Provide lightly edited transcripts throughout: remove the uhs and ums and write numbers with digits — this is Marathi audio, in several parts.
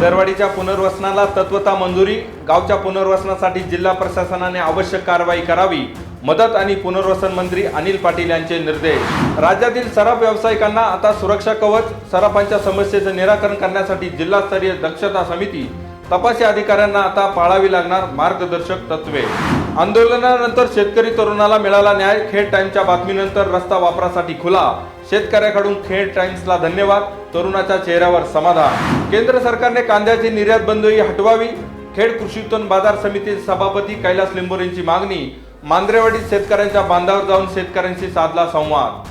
दरवाढीच्या पुनर्वसनाला तत्वता मंजुरी। गावच्या पुनर्वसनासाठी जिल्हा प्रशासनाने आवश्यक कारवाई करावी। मदत आणि पुनर्वसन मंत्री अनिल पाटील यांचे निर्देश। राज्यातील सराफ व्यावसायिकांना आता सुरक्षा कवच। सराफांच्या समस्येचे निराकरण करण्यासाठी जिल्हास्तरीय दक्षता समिती। तपासी अधिकाऱ्यांना आता पाळावी लागणार मार्गदर्शक तत्वे। आंदोलनानंतर शेतकरी तरुणाला मिळाला न्याय। खेड टाइम्सच्या बातमीनंतर रस्ता वापरासाठी खुला। शेतकऱ्याकडून खेड टाइम्सला धन्यवाद। तरुणाच्या चेहऱ्यावर समाधान। केंद्र सरकारने कांद्याची निर्यात बंदी हटवावी। खेड कृषी उत्पन्न बाजार समितीचे सभापती कैलास लिंबोर यांची मागणी। मांजरेवाडीत शेतकऱ्यांच्या बांधावर जाऊन शेतकऱ्यांशी साधला संवाद।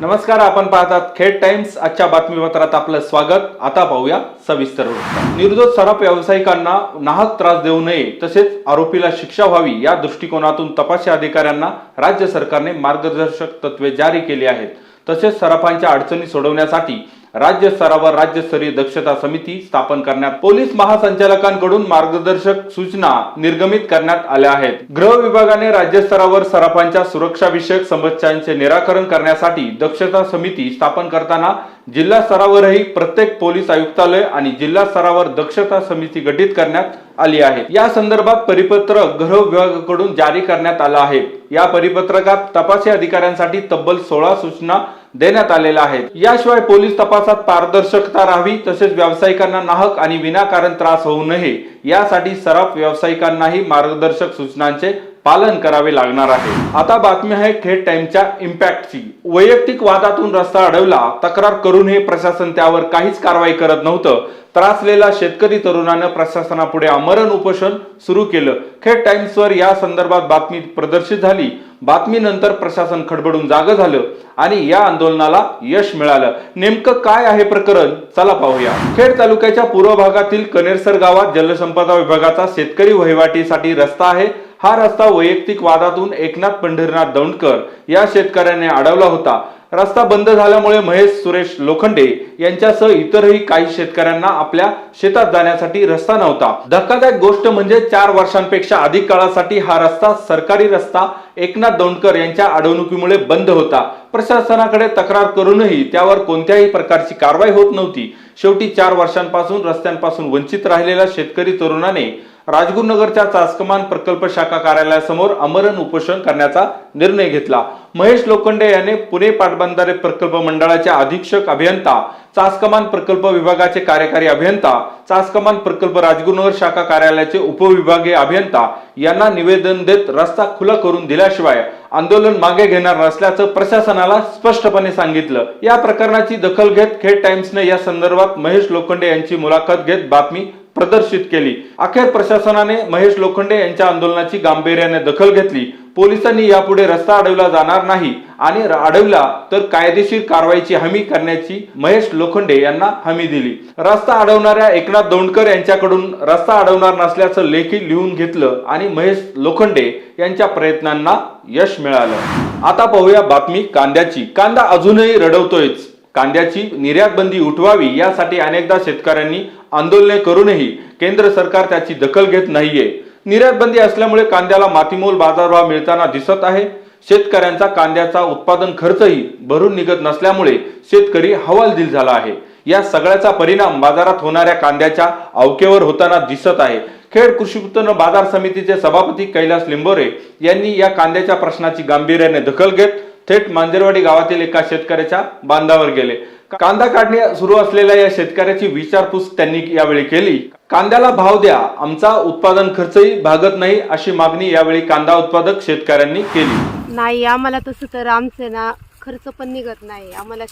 नमस्कार, आपण पाहतात खेड टाइम्स। आजच्या बातमीपत्रात आपलं स्वागत। आता पाहूया सविस्तर वृत्तांत। निर्दोष सराफ व्यावसायिकांना नाहक त्रास देऊ नये तसेच आरोपीला शिक्षा व्हावी या दृष्टिकोनातून तपासी अधिकाऱ्यांना राज्य सरकारने मार्गदर्शक तत्वे जारी केली आहेत। तसेच सराफांच्या अडचणी सोडवण्यासाठी राज्य स्तरावर राज्यस्तरीय दक्षता समिती स्थापन करण्यात पोलीस महासंचालकांकडून मार्गदर्शक सूचना निर्गमित करण्यात आल्या आहेत। गृह विभागाने राज्य स्तरावर सराफांच्या सुरक्षा विषयक समस्यांचे निराकरण करण्यासाठी दक्षता समिती स्थापन करताना जिल्हा स्तरावरही प्रत्येक पोलीस आयुक्तालय आणि जिल्हा स्तरावर दक्षता समिती गठीत करण्यात आली आहे। या संदर्भात परिपत्रक गृह विभागाकडून जारी करण्यात आलं आहे। या परिपत्रकात तपासी अधिकाऱ्यांसाठी तब्बल 16 सूचना देण्यात आलेल्या आहेत। याशिवाय पोलीस तपासात पारदर्शकता राहावी तसेच व्यावसायिकांना नाहक आणि विनाकारण त्रास होऊ नये यासाठी सराफ व्यावसायिकांनाही मार्गदर्शक सूचनांचे पालन करावे लागणार आहे। आता बातमी आहे खेड टाइम्सच्या इम्पॅक्टची। वैयक्तिक वादातून रस्ता अडवला, तक्रार करूनही प्रशासन त्यावर काहीच कारवाई करत नव्हतं। त्रासलेला शेतकरी तरुणानं प्रशासनापुढे आमरण उपोषण सुरू केलं। खेड टाइम्सवर या संदर्भात बातमी प्रदर्शित झाली। बातमीनंतर प्रशासन खडबडून जागं झालं आणि या आंदोलनाला यश मिळालं। नेमकं काय आहे प्रकरण, चला पाहूया। खेड तालुक्याच्या पूर्व भागातील कनेरसर गावात जलसंपदा विभागाचा शेतकरी वहिवाटीसाठी रस्ता आहे। हा रस्ता वैयक्तिक वादातून एकनाथ पंढरीनाथ दौंडकर या शेतकऱ्याने अडवला होता। रस्ता बंद झाल्यामुळे महेश सुरेश लोखंडे यांच्यासह इतरही काही शेतकऱ्यांना आपल्या शेतात जाण्यासाठी रस्ता नव्हता। धक्कादायक गोष्ट म्हणजे 4 वर्षांपेक्षा अधिक काळासाठी हा रस्ता सरकारी रस्ता एकनाथ दौंडकर यांच्या अडवणुकीमुळे बंद होता। प्रशासनाकडे तक्रार करूनही त्यावर कोणत्याही प्रकारची कारवाई होत नव्हती। शेवटी 4 वर्षांपासून रस्त्यांपासून वंचित राहिलेल्या शेतकरी तरुणाने राजगुरुनगरच्या चासकमान प्रकल्प शाखा कार्यालयासमोर आमरण उपोषण करण्याचा निर्णय घेतला। महेश लोखंडे याने पुणे पाटबंधारे प्रकल्प मंडळाचे अधीक्षक अभियंता, चासकमान प्रकल्प विभागाचे कार्यकारी अभियंता, चासकमान प्रकल्प राजगुरुनगर शाखा कार्यालयाचे उपविभागीय अभियंता यांना निवेदन देत रस्ता खुला करून दिल्याशिवाय आंदोलन मागे घेणार नसल्याचं प्रशासनाला स्पष्टपणे सांगितलं। या प्रकरणाची दखल घेत खेड टाइम्सने या संदर्भात महेश लोखंडे यांची मुलाखत घेत बातमी प्रदर्शित केली। अखेर प्रशासनाने महेश लोखंडे यांच्या आंदोलनाची गांभीर्याने दखल घेतली। पोलिसांनी यापुढे रस्ता अडवला जाणार नाही आणि अडवला तर कायदेशीर कारवाईची हमी करण्याची महेश लोखंडे यांना हमी दिली। रस्ता अडवणाऱ्या एकनाथ दौंडकर यांच्याकडून रस्ता अडवणार नसल्याचं लेखी लिहून घेतलं आणि महेश लोखंडे यांच्या प्रयत्नांना यश मिळालं। आता पाहूया बातमी कांद्याची। कांदा अजूनही रडवतोयच। कांद्याची निर्यात बंदी उठवावी यासाठी अनेकदा शेतकऱ्यांनी आंदोलने करूनही केंद्र सरकार त्याची दखल घेत नाहीये। निर्यात बंदी असल्यामुळे कांद्याला मातीमोल बाजारभाव मिळताना दिसत आहे। शेतकऱ्यांचा कांद्याचा उत्पादन खर्चही भरून निघत नसल्यामुळे शेतकरी हवालदिल झाला आहे। या सगळ्याचा परिणाम बाजारात होणाऱ्या कांद्याच्या आवकेवर होताना दिसत आहे। खेड कृषी उत्पन्न बाजार समितीचे सभापती कैलास लिंबोरे यांनी या कांद्याच्या प्रश्नाची गांभीर्याने दखल घेत थेट मांजरेवाडी गावातील एका शेतकऱ्याच्या बांधावर गेले। कांदा काढणी सुरू असलेल्या या शेतकऱ्याची विचारपूस त्यांनी यावेळी केली। कांद्याला भाव द्या, आमचा उत्पादन खर्चही भागत नाही अशी मागणी यावेळी कांदा उत्पादक शेतकऱ्यांनी केली। नाही, आम्हाला तसं तर आमचे ना खर्च पण निघत नाही। आम्हाला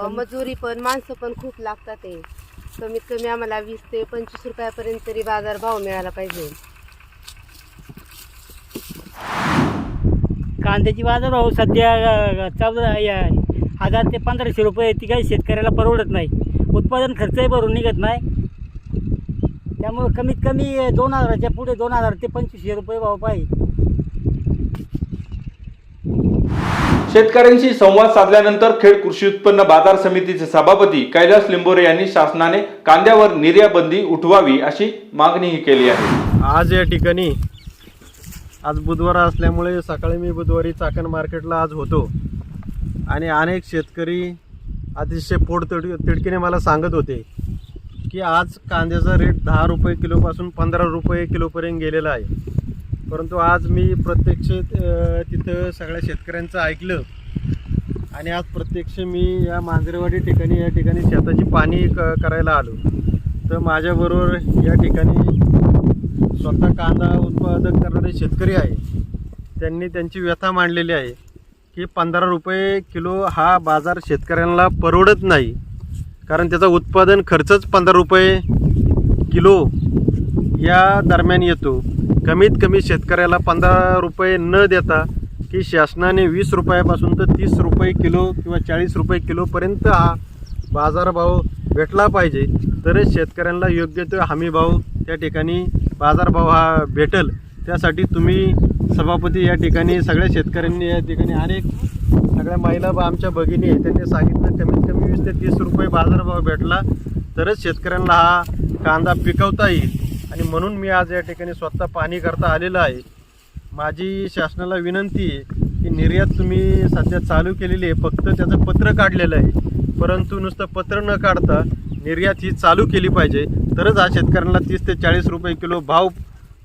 मजुरी पण माणसं पण खूप लागतात। ते कमीत कमी आम्हाला 20 ते 25 रुपयापर्यंत तरी बाजार भाव मिळाला पाहिजे। कांद्याची बाजारभाव सध्या 14,000 ते 1,500 रुपये। ती काही शेतकऱ्याला परवडत नाही। उत्पादन खर्चही भरून निघत नाही। त्यामुळे कमीत कमी 2,000च्या पुढे 2,000 ते 2,500 रुपये भाव पाहिजे। शेतकऱ्यांशी संवाद साधल्यानंतर खेड कृषी उत्पन्न बाजार समितीचे सभापती कैलास लिंबोरे यांनी शासनाने कांद्यावर निर्यात बंदी उठवावी अशी मागणीही केली आहे। आज या ठिकाणी आज बुधवार असल्यामुळे सकाळी मी बुधवारी चाकण मार्केटला आज होतो आणि अनेक शेतकरी अतिशय तिडकीने मला सांगत होते की आज कांद्याचा रेट 10 रुपये किलोपासून 15 रुपये किलोपर्यंत गेलेला आहे. परंतु आज मी प्रत्यक्ष तिथं सगळ्या शेतकऱ्यांचं ऐकलं आणि आज प्रत्यक्ष मी या मांजरेवाडी ठिकाणी या ठिकाणी शेताची पाहणी करायला आलो. तर माझ्याबरोबर या ठिकाणी स्वतः कांदा उत्पादक करणारे शेतकरी आहे. त्यांनी त्यांची व्यथा मांडलेली आहे की 15 रुपये किलो हा बाजार शेतकऱ्यांना परवडत नाही, कारण त्याचा उत्पादन खर्चच 15 रुपये किलो या दरम्यान येतो. कमीत कमी शेतकऱ्याला 15 रुपये न देता की शासनाने 20 रुपयापासून तर 30 रुपये किलो किंवा 40 रुपये किलोपर्यंत हा बाजारभाव भेटला पाहिजे, तरच शेतकऱ्यांना योग्य तो हमीभाव त्या ठिकाणी बाजारभाव हा भेटेल. त्यासाठी तुम्ही सभापती या ठिकाणी सगळ्या शेतकऱ्यांनी या ठिकाणी अनेक सगळ्या महिला आमच्या भगिनी आहे, त्यांनी सांगितलं कमीत कमी 20 ते 30 रुपये बाजारभाव भेटला तरच शेतकऱ्यांना हा कांदा पिकवता येईल. आणि म्हणून मी आज या ठिकाणी स्वतः पाहणी करता आलेलं आहे. माझी शासनाला विनंती आहे की निर्यात तुम्ही सध्या चालू केलेली आहे, फक्त त्याचं पत्र काढलेलं आहे, परंतु नुसतं पत्र न काढता निर्यात ही चालू केली पाहिजे, तरच हा शेतकऱ्यांना 30 ते 40 रुपये किलो भाव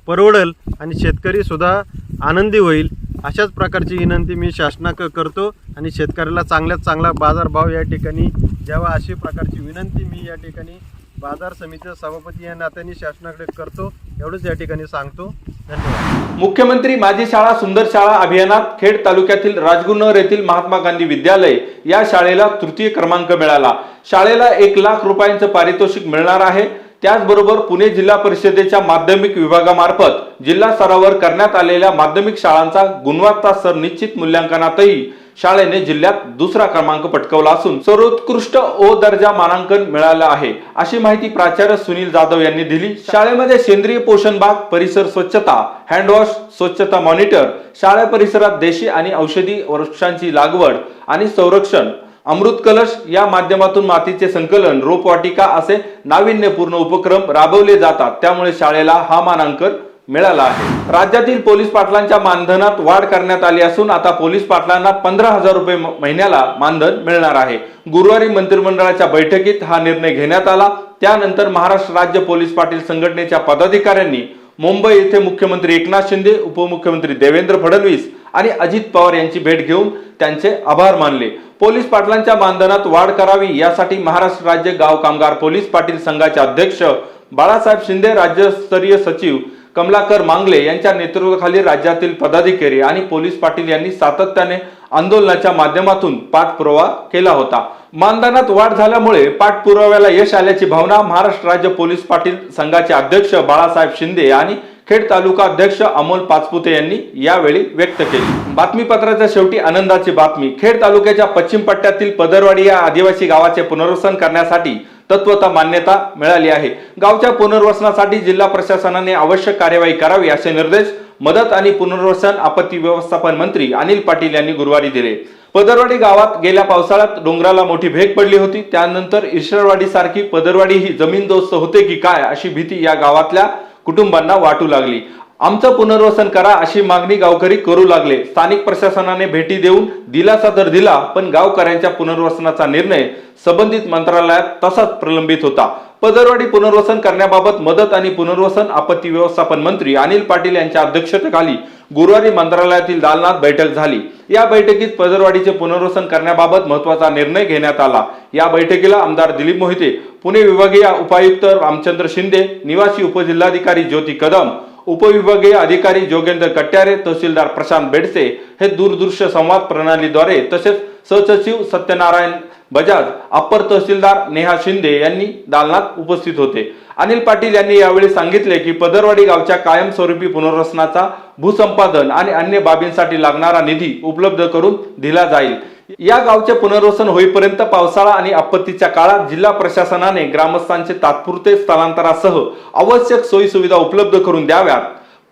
परवडेल आणि शेतकरीसुद्धा आनंदी होईल. अशाच प्रकारची विनंती मी शासनाकडे करतो आणि शेतकऱ्याला चांगल्यात चांगला बाजारभाव या ठिकाणी द्यावा अशी प्रकारची विनंती मी या ठिकाणी बाजार समितीचा सभापती या नात्याने शासनाकडे करतो. एवढंच या ठिकाणी सांगतो. धन्यवाद. मुख्यमंत्री माझी शाळा सुंदर शाळा अभियानात खेड तालुक्यातील राजगुरुनगर येथील महात्मा गांधी विद्यालय या शाळेला तृतीय क्रमांक मिळाला. शाळेला 1 लाख रुपयांचं पारितोषिक मिळणार आहे. त्याचबरोबर पुणे जिल्हा परिषदेच्या माध्यमिक विभागामार्फत जिल्हा स्तरावर करण्यात आलेल्या माध्यमिक शाळांचा गुणवत्ता स्तर निश्चित मूल्यांकनातही शाळेने जिल्ह्यात 2रा क्रमांक पटकावला असून सर्वोत्कृष्ट ओ दर्जा मानांकन मिळालं आहे, अशी माहिती प्राचार्य सुनील जाधव यांनी दिली. शाळेमध्ये सेंद्रिय पोषण बाग, परिसर स्वच्छता, हँडवॉश, स्वच्छता मॉनिटर, शाळा परिसरात देशी आणि औषधी वृक्षांची लागवड आणि संरक्षण, अमृत कलश या माध्यमातून मातीचे संकलन, रोपवाटिका असे नाविन्यपूर्ण उपक्रम राबवले जातात. त्यामुळे शाळेला हा मानांकन मिळाला आहे. राज्यातील पोलीस पाटलांच्या मानधनात वाढ करण्यात आली असून आता पोलीस पाटलांना 15,000 रुपये महिन्याला मानधन मिळणार आहे. गुरुवारी मंत्रिमंडळाच्या बैठकीत हा निर्णय घेण्यात आला. त्यानंतर महाराष्ट्र राज्य पोलीस पाटील संघटनेच्या पदाधिकाऱ्यांनी मुंबई येथे मुख्यमंत्री एकनाथ शिंदे, उपमुख्यमंत्री देवेंद्र फडणवीस आणि अजित पवार यांची भेट घेऊन त्यांचे आभार मानले. पोलीस पाटलांच्या मानधनात वाढ करावी यासाठी महाराष्ट्र राज्य गाव कामगार पोलीस पाटील संघाचे अध्यक्ष बाळासाहेब शिंदे, राज्यस्तरीय सचिव कमलाकर मांगले यांच्या नेतृत्वाखाली राज्यातील पदाधिकारी आणि पोलीस पाटील यांनी सातत्याने आंदोलनाच्या माध्यमातून पाठपुरावा केला होता. मानधनात वाढ झाल्यामुळे पाठपुराव्याला यश आल्याची भावना महाराष्ट्र राज्य पोलीस पाटील संघाचे अध्यक्ष बाळासाहेब शिंदे आणि खेड तालुका अध्यक्ष अमोल पाचपुते यांनी यावेळी व्यक्त केली. बातमीपत्राच्या शेवटी आनंदाची बातमी. खेड तालुक्याच्या पश्चिम पट्ट्यातील पदरवाडी या आदिवासी गावाचे पुनर्वसन करण्यासाठी तत्वता मान्यता मिळाली आहे. गावच्या पुनर्वसनासाठी जिल्हा प्रशासनाने आवश्यक कार्यवाही करावी असे निर्देश मदत आणि पुनर्वसन आपत्ती व्यवस्थापन मंत्री अनिल पाटील यांनी गुरुवारी दिले. पदरवाडी गावात गेल्या पावसाळ्यात डोंगराला मोठी भेग पडली होती. त्यानंतर ईश्वरवाडी सारखी पदरवाडी ही जमीनदोस्त होते की काय अशी भीती या गावातल्या कुटुंबांना वाटू लागली. आमचं पुनर्वसन करा अशी मागणी गावकरी करू लागले. स्थानिक प्रशासनाने भेटी देऊन दिलासा तर दिला, पण गावकऱ्यांच्या पुनर्वसनाचा निर्णय संबंधित मंत्रालयात तसाच प्रलंबित होता. पदरवाडी पुनर्वसन करण्याबाबत मदत आणि पुनर्वसन आपत्ती व्यवस्थापन मंत्री अनिल पाटील यांच्या अध्यक्षतेखाली गुरुवारी मंत्रालयातील दालनात बैठक झाली. या बैठकीत पदरवाडीचे पुनर्वसन करण्याबाबत महत्त्वाचा निर्णय घेण्यात आला. या बैठकीला आमदार दिलीप मोहिते, पुणे विभागीय उपायुक्त रामचंद्र शिंदे, निवासी उपजिल्हाधिकारी ज्योती कदम, उपविभागीय अधिकारी जोगेंद्र कट्यारे, तहसीलदार प्रशांत बेडसे हे दूरदृश्य संवाद प्रणालीद्वारे, तसेच सहसचिव सत्यनारायण बजाज, अप्पर तहसीलदार नेहा शिंदे यांनी दालनात उपस्थित होते. अनिल पाटील यांनी यावेळी सांगितले की पदरवाडी गावच्या कायमस्वरूपी पुनर्वसनाचा भूसंपादन आणि अन्य बाबींसाठी लागणारा निधी उपलब्ध करून दिला जाईल. या गावचे पुनर्वसन होईपर्यंत पावसाळा आणि आपत्तीच्या काळात जिल्हा प्रशासनाने ग्रामस्थांचे तात्पुरते स्थलांतरासह आवश्यक सोयी सुविधा उपलब्ध करून द्याव्यात.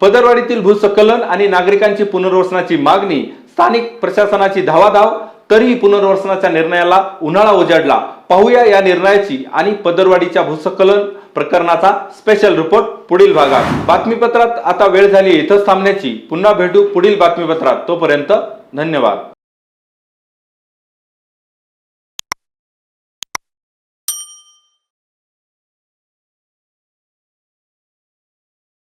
पदरवाडीतील भूसंकलन आणि नागरिकांची पुनर्वसनाची मागणी, स्थानिक प्रशासनाची धावाधाव, तरीही पुनर्वसनाच्या निर्णयाला उन्हाळा उजाडला. पाहूया या निर्णयाची आणि पदरवाडीच्या भूसंकलन प्रकरणाचा स्पेशल रिपोर्ट पुढील भागात. बातमीपत्रात आता वेळ झाली इथंच थांबण्याची. पुन्हा भेटू पुढील बातमीपत्रात. तोपर्यंत धन्यवाद.